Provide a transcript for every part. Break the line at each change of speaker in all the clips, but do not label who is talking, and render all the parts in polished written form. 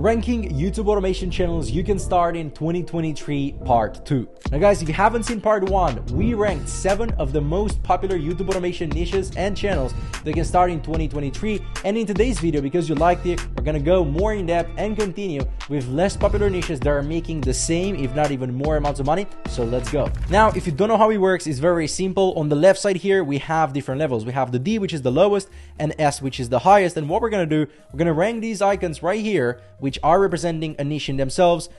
ranking YouTube automation channels you can start in 2023 part 2. Now guys, if you haven't seen part 1, we ranked 7 of the most popular YouTube automation niches and channels that can start in 2023, and in today's video, because you liked it, we're gonna go more in depth and continue with less popular niches that are making the same if not even more amounts of money. So let's go. Now if you don't know how it works, it's very simple. On the left side here we have different levels. We have the D, which is the lowest, and S, which is the highest. And what we're gonna do, we're gonna rank these icons right here, which are representing a niche in themselves,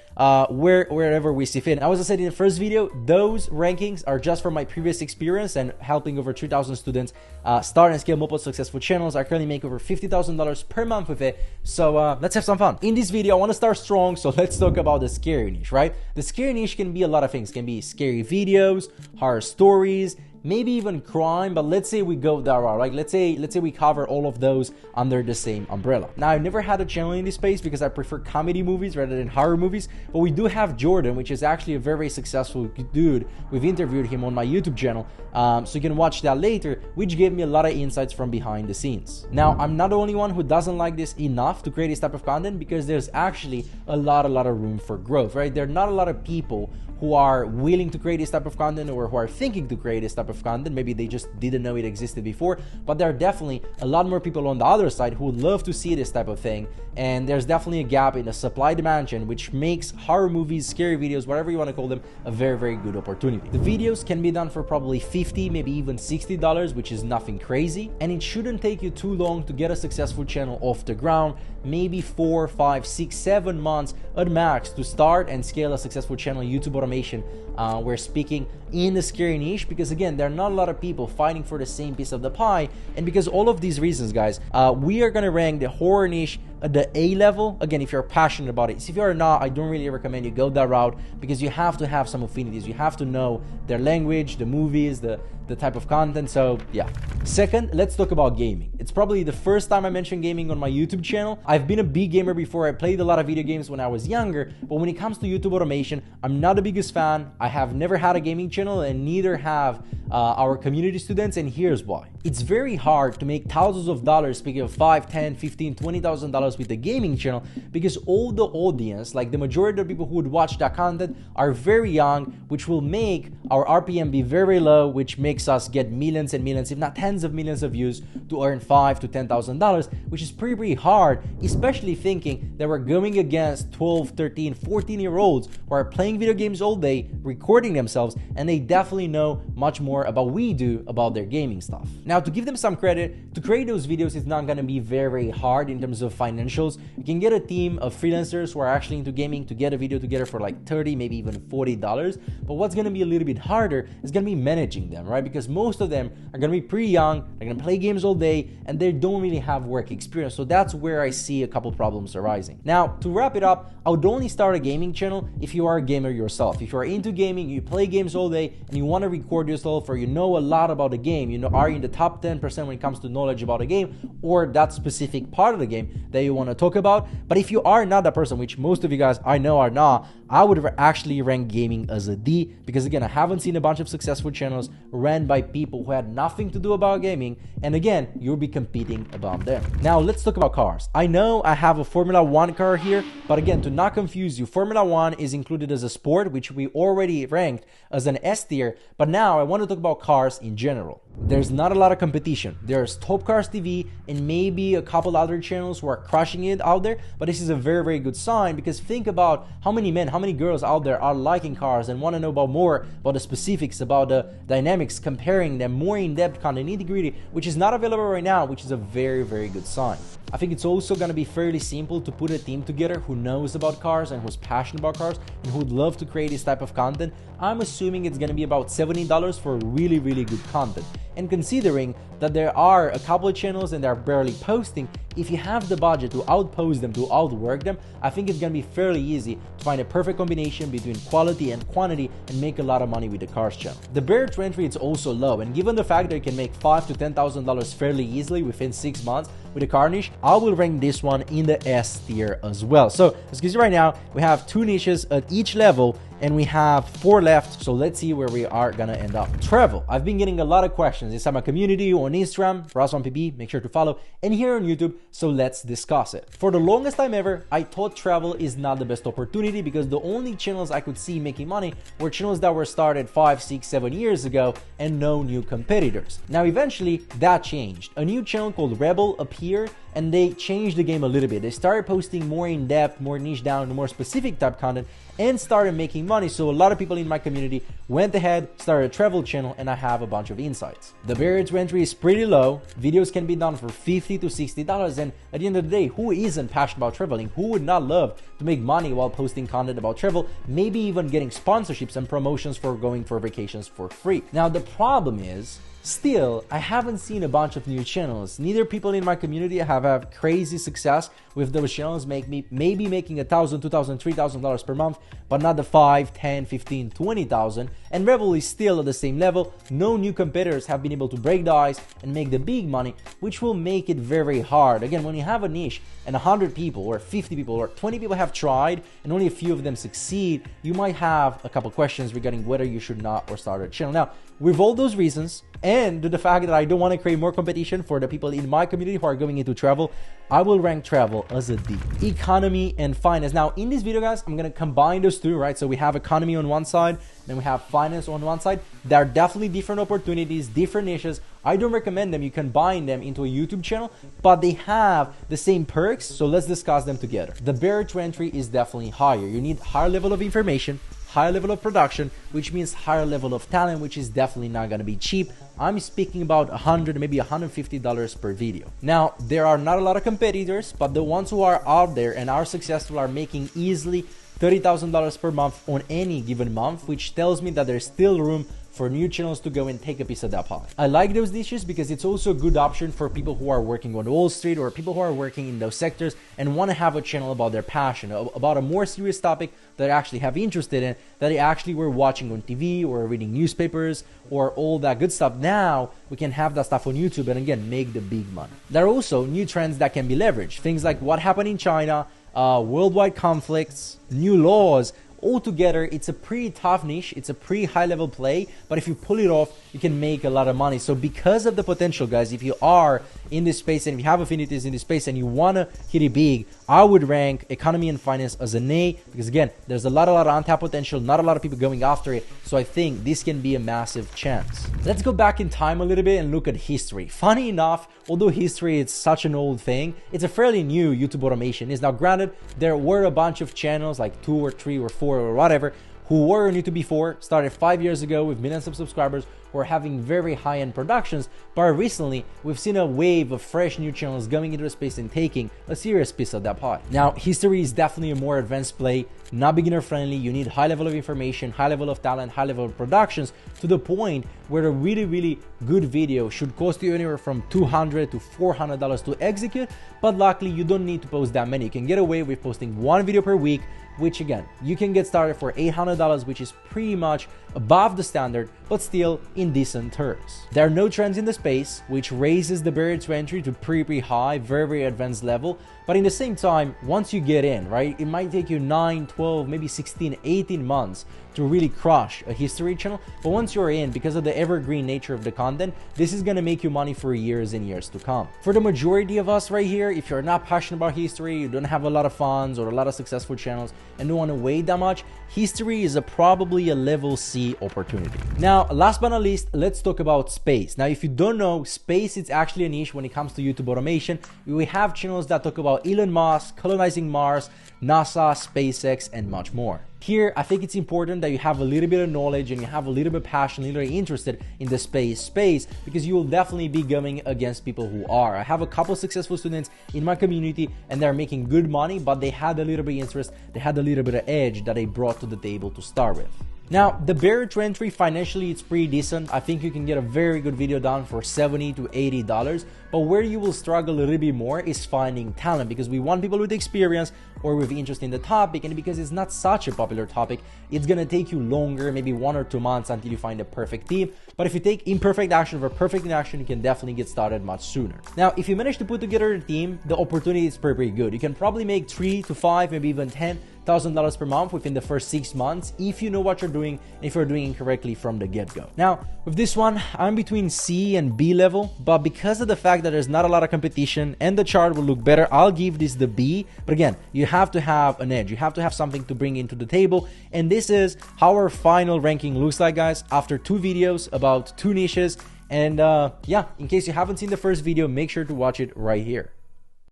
wherever we see fit. Now, as I said in the first video, those rankings are just from my previous experience and helping over 3,000 students start and scale multiple successful channels. I currently make over $50,000 per month with it. So let's have some fun. In this video, I want to start strong, so let's talk about the scary niche, right? The scary niche can be a lot of things. It can be scary videos, horror stories, maybe even crime, but let's say we go that route, right? Let's say we cover all of those under the same umbrella. Now, I've never had a channel in this space because I prefer comedy movies rather than horror movies, but we do have Jordan, which is actually a very successful dude. We've interviewed him on my YouTube channel, so you can watch that later, which gave me a lot of insights from behind the scenes. Now, I'm not the only one who doesn't like this enough to create this type of content, because there's actually a lot of room for growth, right? There are not a lot of people who are willing to create this type of content, or who are thinking to create this type of content. Maybe they just didn't know it existed before, but there are definitely a lot more people on the other side who would love to see this type of thing. And there's definitely a gap in the supply dimension, which makes horror movies, scary videos, whatever you want to call them, a very good opportunity. The videos can be done for probably $50, maybe even $60, which is nothing crazy, and it shouldn't take you too long to get a successful channel off the ground. Maybe 4, 5, 6, 7 months at max to start and scale a successful channel YouTube automation. We're speaking in the scary niche because, again, there are not a lot of people fighting for the same piece of the pie. And because all of these reasons, guys, we are going to rank the horror niche at the A level. Again, if you're passionate about it. So if you're not, I don't really recommend you go that route, because you have to have some affinities. You have to know their language, the movies, the type of content. So yeah. Second, let's talk about gaming. It's probably the first time I mentioned gaming on my YouTube channel. I've been a big gamer before. I played a lot of video games when I was younger, but when it comes to YouTube automation, I'm not the biggest fan. I have never had a gaming channel, and neither have our community students, and here's why. It's very hard to make thousands of dollars, speaking of $5, $10, $15, $20,000 with a gaming channel, because all the audience, like the majority of the people who would watch that content, are very young, which will make our RPM be very low, which makes us get millions and millions, if not tens of millions of views to earn $5,000 to $10,000, which is pretty hard, especially thinking that we're going against 12, 13, 14-year-olds who are playing video games all day, recording themselves, and they definitely know much more about we do about their gaming stuff. Now, to give them some credit, to create those videos is not going to be very hard in terms of financials. You can get a team of freelancers who are actually into gaming to get a video together for like $30, maybe even $40. But what's going to be a little bit harder is going to be managing them, right? Because most of them are going to be pretty young, they're going to play games all day, and they don't really have work experience. So that's where I see a couple problems arising. Now, to wrap it up, I would only start a gaming channel if you are a gamer yourself. If you are into gaming, you play games all day, and you want to record yourself, or you know a lot about the game, you know, are in the top 10% when it comes to knowledge about a game, or that specific part of the game that you want to talk about. But if you are not that person, which most of you guys I know are not, I would actually rank gaming as a D, because again, I haven't seen a bunch of successful channels ran by people who had nothing to do about gaming, and again, you'll be competing about them. Now let's talk about cars. I know I have a Formula 1 car here, but again, to not confuse you, Formula 1 is included as a sport, which we already ranked as an S tier, but now I want to talk about cars in general. There's not a lot of competition. There's Top Cars TV and maybe a couple other channels who are crushing it out there, but this is a very good sign, because think about how many men, how many girls out there are liking cars and want to know about more about the specifics, about the dynamics, comparing them, more in-depth content, nitty-gritty, which is not available right now, which is a very good sign. I think it's also going to be fairly simple to put a team together who knows about cars and who's passionate about cars and who would love to create this type of content. I'm assuming it's going to be about $70 for really good content. And considering that there are a couple of channels and they're barely posting, if you have the budget to outpost them, to outwork them, I think it's going to be fairly easy to find a perfect combination between quality and quantity and make a lot of money with the cars channel. The barrier to entry is also low, and given the fact that you can make $5,000 to $10,000 fairly easily within 6 months with a car niche, I will rank this one in the S tier as well. So as you can see right now, we have 2 niches at each level, and we have 4 left. So let's see where we are gonna end up. Travel. I've been getting a lot of questions inside my community on Instagram, Razvan, make sure to follow, and here on YouTube. So let's discuss it. For the longest time ever, I thought travel is not the best opportunity because the only channels I could see making money were channels that were started 5, 6, 7 years ago and no new competitors. Now, eventually that changed. A new channel called Rebel appeared and they changed the game a little bit. They started posting more in-depth, more niche down, more specific type content and started making money. So a lot of people in my community went ahead, started a travel channel, and I have a bunch of insights. The barrier to entry is pretty low. Videos can be done for $50 to $60, and at the end of the day, who isn't passionate about traveling? Who would not love to make money while posting content about travel, maybe even getting sponsorships and promotions for going for vacations for free? Now, the problem is, still, I haven't seen a bunch of new channels. Neither people in my community have had crazy success with those channels, maybe making $1,000, $2,000, $3,000 per month, but not the 5, 10, 15, 20,000. And Rebel is still at the same level. No new competitors have been able to break the ice and make the big money, which will make it very hard. Again, when you have a niche and 100 people or 50 people or 20 people have tried and only a few of them succeed, you might have a couple questions regarding whether you should not or start a channel. Now, with all those reasons and the fact that I don't want to create more competition for the people in my community who are going into travel, I will rank travel as a D. Economy and finance. Now, in this video, guys, I'm going to combine those two, right? So we have economy on one side, then we have finance on one side. There are definitely different opportunities, different niches. I don't recommend them. You combine them into a YouTube channel, but they have the same perks. So let's discuss them together. The barrier to entry is definitely higher. You need higher level of information, higher level of production, which means higher level of talent, which is definitely not going to be cheap. I'm speaking about $100, maybe $150 per video. Now, there are not a lot of competitors, but the ones who are out there and are successful are making easily $30,000 per month on any given month, which tells me that there's still room for new channels to go and take a piece of that pie. I like those niches because it's also a good option for people who are working on Wall Street or people who are working in those sectors and want to have a channel about their passion, about a more serious topic that they actually have interested in, that they actually were watching on TV or reading newspapers or all that good stuff. Now we can have that stuff on YouTube and again, make the big money. There are also new trends that can be leveraged. Things like what happened in China, worldwide conflicts, new laws. Altogether, it's a pretty tough niche, it's a pretty high level play, but if you pull it off, you can make a lot of money. So because of the potential, guys, if you are in this space and if you have affinities in this space and you want to hit it big, I would rank economy and finance as an A because again, there's a lot of untapped potential, not a lot of people going after it. So I think this can be a massive chance. Let's go back in time a little bit and look at history. Funny enough, although history is such an old thing, it's a fairly new YouTube automation. Now granted, there were a bunch of channels like 2 or 3 or 4 or whatever who were on YouTube before, started 5 years ago with millions of subscribers, who are having very high-end productions, but recently we've seen a wave of fresh new channels going into the space and taking a serious piece of that pie. Now, history is definitely a more advanced play, not beginner friendly. You need high level of information, high level of talent, high level of productions to the point where a really good video should cost you anywhere from $200 to $400 to execute, but luckily you don't need to post that many. You can get away with posting 1 video per week, which again, you can get started for $800, which is pretty much above the standard, but still in decent terms. There are no trends in the space, which raises the barrier to entry to pretty high, very advanced level. But in the same time, once you get in, right, it might take you 9, 12, maybe 16, 18 months to really crush a history channel. But once you're in, because of the evergreen nature of the content, this is gonna make you money for years and years to come. For the majority of us right here, if you're not passionate about history, you don't have a lot of funds or a lot of successful channels and don't want to wait that much, history is probably a level C opportunity. Now, last but not least, let's talk about space. Now, if you don't know, space is actually a niche when it comes to YouTube automation. We have channels that talk about Elon Musk, colonizing Mars, NASA, SpaceX, and much more. Here, I think it's important that you have a little bit of knowledge and you have a little bit of passion, a little bit interested in the space because you will definitely be going against people who are. I have a couple of successful students in my community and they're making good money, but they had a little bit of interest, they had a little bit of edge that they brought to the table to start with. Now, the barrier to entry financially, it's pretty decent. I think you can get a very good video done for $70 to $80, but where you will struggle a little bit more is finding talent because we want people with experience or with interest in the topic, and because it's not such a popular topic, it's gonna take you longer, maybe 1 or 2 months until you find a perfect team. But if you take imperfect action for perfect action, you can definitely get started much sooner. Now, if you manage to put together a team, the opportunity is pretty good. You can probably make 3 to 5, maybe even 10 $1,000 per month within the first 6 months if you know what you're doing and if you're doing it correctly from the get-go. Now, with this one, I'm between C and B level, but because of the fact that there's not a lot of competition and the chart will look better, I'll give this the B. But again, you have to have an edge. You have to have something to bring into the table. And this is how our final ranking looks like, guys, after 2 videos about 2 niches. And yeah, in case you haven't seen the first video, make sure to watch it right here.